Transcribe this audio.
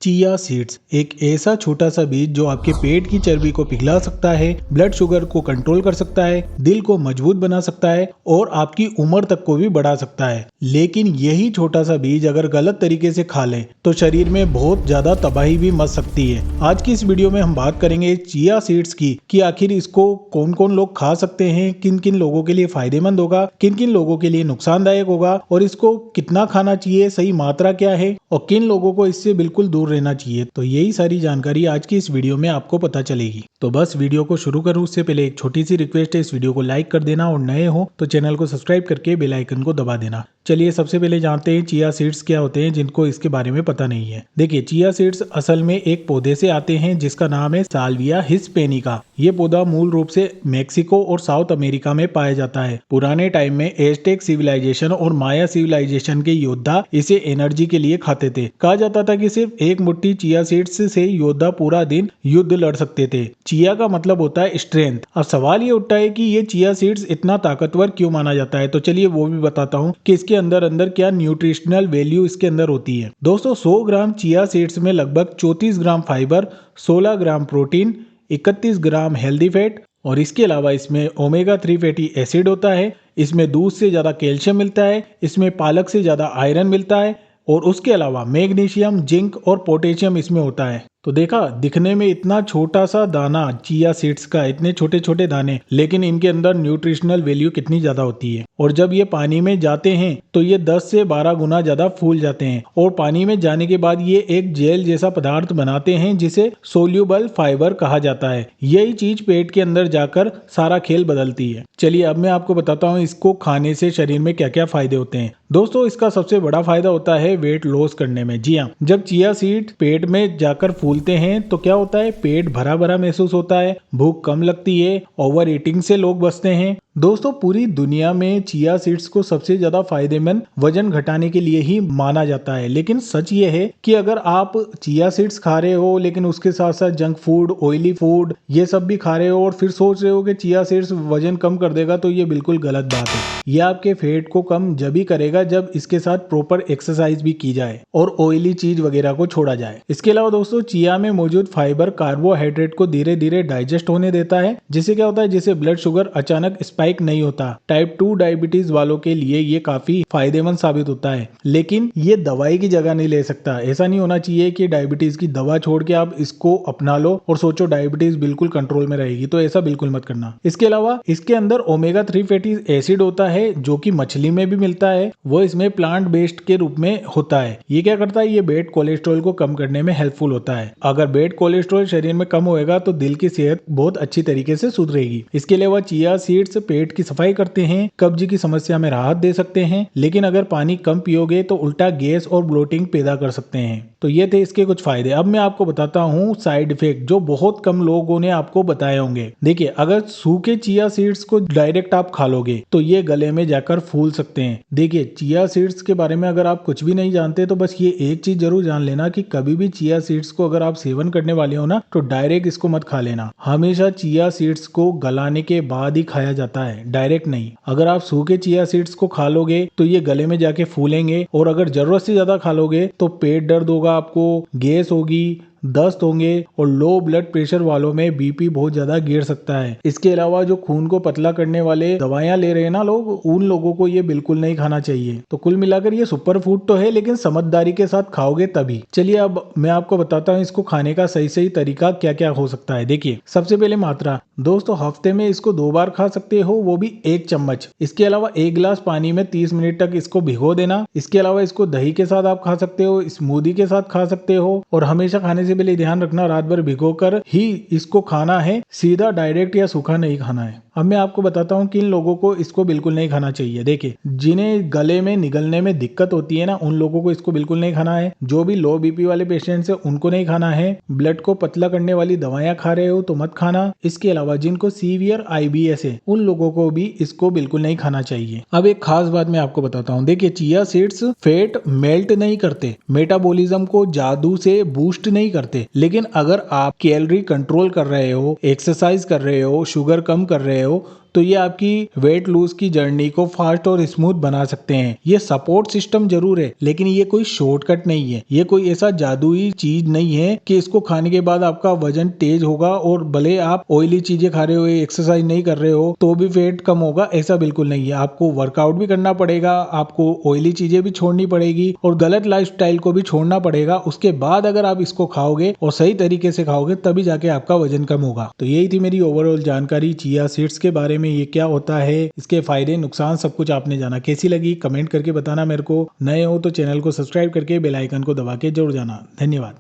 Chia seeds एक ऐसा छोटा सा बीज जो आपके पेट की चर्बी को पिघला सकता है, ब्लड शुगर को कंट्रोल कर सकता है, दिल को मजबूत बना सकता है और आपकी उम्र तक को भी बढ़ा सकता है। लेकिन यही छोटा सा बीज अगर गलत तरीके से खा लें तो शरीर में बहुत ज्यादा तबाही भी मच सकती है। आज की इस वीडियो में हम बात करेंगे चिया सीड्स की कि आखिर इसको कौन कौन लोग खा सकते हैं, किन किन लोगों के लिए फायदेमंद होगा, किन किन लोगों के लिए नुकसानदायक होगा और इसको कितना खाना चाहिए, सही मात्रा क्या है और किन लोगों को इससे बिल्कुल दूर रहना चाहिए। तो यही सारी जानकारी आज की इस वीडियो में आपको पता चलेगी। तो बस वीडियो को शुरू करूं उससे पहले एक छोटी सी रिक्वेस्ट है, इस वीडियो को लाइक कर देना और नए हो तो चैनल को सब्सक्राइब करके बेल आइकन को दबा देना। चलिए सबसे पहले जानते हैं चिया सीड्स क्या होते हैं जिनको इसके बारे में पता नहीं है। देखिए, चिया सीड्स असल में एक पौधे से आते हैं जिसका नाम है साल्विया हिस्पैनिका। ये पौधा मूल रूप से मेक्सिको और साउथ अमेरिका में पाया जाता है। पुराने टाइम में एज़टेक सिविलाइजेशन और माया सिविलाइजेशन के योद्धा इसे एनर्जी के लिए खाते थे। कहा जाता था कि सिर्फ एक मुट्ठी चिया सीड्स से योद्धा पूरा दिन युद्ध लड़ सकते थे। चिया का मतलब होता है स्ट्रेंथ। अब सवाल ये उठता है कि ये चिया सीड्स इतना ताकतवर क्यों माना जाता है, तो चलिए वो भी बताता हूँ कि इसके अंदर क्या न्यूट्रिशनल वैल्यू इसके अंदर होती है। दोस्तों, 100 ग्राम चिया सीड्स में लगभग 34 ग्राम फाइबर, 16 ग्राम प्रोटीन, 31 ग्राम हेल्दी फैट और इसके अलावा इसमें ओमेगा 3 फैटी एसिड होता है। इसमें दूध से ज्यादा कैल्शियम मिलता है, इसमें पालक से ज्यादा आयरन मिलता है और उसके अलावा मैग्नीशियम, जिंक और पोटेशियम इसमें होता है। तो देखा, दिखने में इतना छोटा सा दाना चिया सीड्स का, इतने छोटे छोटे दाने, लेकिन इनके अंदर न्यूट्रिशनल वैल्यू कितनी ज्यादा होती है। और जब ये पानी में जाते हैं तो ये 10 से 12 गुना ज्यादा फूल जाते हैं और पानी में जाने के बाद ये एक जेल जैसा पदार्थ बनाते हैं जिसे सोल्यूबल फाइबर कहा जाता है। यही चीज पेट के अंदर जाकर सारा खेल बदलती है। चलिए अब मैं आपको बताता हूँ इसको खाने से शरीर में क्या क्या फायदे होते हैं। दोस्तों, इसका सबसे बड़ा फायदा होता है वेट लॉस करने में। जी हाँ, जब चिया सीड पेट में जाकर फूलते हैं तो क्या होता है, पेट भरा भरा महसूस होता है, भूख कम लगती है, ओवर ईटिंग से लोग बचते हैं। दोस्तों, पूरी दुनिया में चिया सीड्स को सबसे ज्यादा फायदेमंद वजन घटाने के लिए ही माना जाता है। लेकिन सच ये है कि अगर आप चिया सीड्स खा रहे हो लेकिन उसके साथ साथ जंक फूड, ऑयली फूड ये सब भी खा रहे हो और फिर सोच रहे हो कि चिया सीड्स वजन कम कर देगा, तो ये बिल्कुल गलत बात है। ये आपके फैट को कम जब ही करेगा जब इसके साथ प्रॉपर एक्सरसाइज भी की जाए और ऑयली चीज वगैरह को छोड़ा जाए। इसके अलावा दोस्तों, चिया में मौजूद फाइबर कार्बोहाइड्रेट को धीरे धीरे डाइजेस्ट होने देता है, जिससे क्या होता है, जिससे ब्लड शुगर अचानक स्पाइक नहीं होता। टाइप 2 डायबिटीज वालों के लिए ये काफी फायदेमंद साबित होता है। लेकिन ये दवाई की जगह नहीं ले सकता। ऐसा नहीं होना चाहिए कि डायबिटीज की दवा छोड़ के आप इसको अपना लो और सोचो डायबिटीज बिल्कुल कंट्रोल में रहेगी, तो ऐसा बिल्कुल मत करना। इसके अलावा इसके अंदर ओमेगा 3 फैटी एसिड होता है जो कि मछली में भी मिलता है। वो इसमें प्लांट बेस्ड के रूप में होता है। ये क्या करता है, ये बैड कोलेस्ट्रॉल को कम करने में हेल्पफुल होता है। अगर बैड कोलेस्ट्रॉल शरीर में कम होएगा तो दिल की सेहत बहुत अच्छी तरीके से सुधरेगी। इसके अलावा चिया सीड्स पेट की सफाई करते हैं, कब्ज की समस्या में राहत दे सकते हैं। लेकिन अगर पानी कम पियोगे तो उल्टा गैस और ब्लोटिंग पैदा कर सकते हैं। तो ये थे इसके कुछ फायदे। अब मैं आपको बताता हूँ साइड इफेक्ट जो बहुत कम लोगों ने आपको बताए होंगे। देखिए, अगर सूखे चिया सीड्स को डायरेक्ट आप खा लोगे तो ये गले में जाकर फूल सकते हैं। देखिए, चिया सीड्स के बारे में अगर आप कुछ भी नहीं जानते तो बस ये एक चीज जरूर जान लेना कि कभी भी चिया सीड्स को अगर आप सेवन करने वाले हो ना तो डायरेक्ट इसको मत खा लेना। हमेशा चिया सीड्स को गलाने के बाद ही खाया जाता है, डायरेक्ट नहीं। अगर आप सूखे चिया सीड्स को खा लोगे तो ये गले में जाके फूलेंगे और अगर जरूरत से ज्यादा खा लोगे तो पेट दर्द होगा, आपको गैस होगी, दस्त होंगे और लो ब्लड प्रेशर वालों में बीपी बहुत ज्यादा गिर सकता है। इसके अलावा जो खून को पतला करने वाले दवाइयां ले रहे हैं ना लोग, उन लोगों को ये बिल्कुल नहीं खाना चाहिए। तो कुल मिलाकर ये सुपर फूड तो है, लेकिन समझदारी के साथ खाओगे तभी। चलिए अब मैं आपको बताता हूँ इसको खाने का सही सही तरीका क्या क्या हो सकता है। देखिए, सबसे पहले मात्रा। दोस्तों, हफ्ते में इसको 2 बार खा सकते हो, वो भी 1 चम्मच। इसके अलावा 1 गिलास पानी में 30 मिनट तक इसको भिगो देना। इसके अलावा इसको दही के साथ आप खा सकते हो, स्मूदी के साथ खा सकते हो और हमेशा खाने से पहले ध्यान रखना रात भर भिगोकर ही इसको खाना है, सीधा डायरेक्ट या सूखा नहीं खाना है। अब मैं आपको बताता हूँ किन लोगों को इसको बिल्कुल नहीं खाना चाहिए। देखिए, जिन्हें गले में निगलने में दिक्कत होती है ना, उन लोगों को इसको बिल्कुल नहीं खाना है। जो भी लो बीपी वाले पेशेंट्स हैं उनको नहीं खाना है। ब्लड को पतला करने वाली दवाइयां खा रहे हो तो मत खाना। इसके अलावा जिनको सीवियर IBS है उन लोगों को भी इसको बिल्कुल नहीं खाना चाहिए। अब एक खास बात मैं आपको बताता हूँ। देखिए, चिया सीड्स फैट मेल्ट नहीं करते, मेटाबॉलिज्म को जादू से बूस्ट नहीं करते। लेकिन अगर आप कैलोरी कंट्रोल कर रहे हो, एक्सरसाइज कर रहे हो, शुगर कम कर रहे हो तो ये आपकी वेट लूज की जर्नी को फास्ट और स्मूथ बना सकते हैं। ये सपोर्ट सिस्टम जरूर है, लेकिन ये कोई शॉर्टकट नहीं है। ये कोई ऐसा जादुई चीज नहीं है कि इसको खाने के बाद आपका वजन तेज होगा और भले आप ऑयली चीजें खा रहे हो, एक्सरसाइज नहीं कर रहे हो तो भी वेट कम होगा, ऐसा बिल्कुल नहीं है। आपको वर्कआउट भी करना पड़ेगा, आपको ऑयली चीजें भी छोड़नी पड़ेगी और गलत लाइफस्टाइल को भी छोड़ना पड़ेगा। उसके बाद अगर आप इसको खाओगे और सही तरीके से खाओगे तभी जाके आपका वजन कम होगा। तो यही थी मेरी ओवरऑल जानकारी चिया सीड्स के बारे में। ये क्या होता है, इसके फायदे नुकसान सब कुछ आपने जाना। कैसी लगी कमेंट करके बताना मेरे को। नए हो तो चैनल को सब्सक्राइब करके बेल आइकन को दबा के जरूर जाना। धन्यवाद।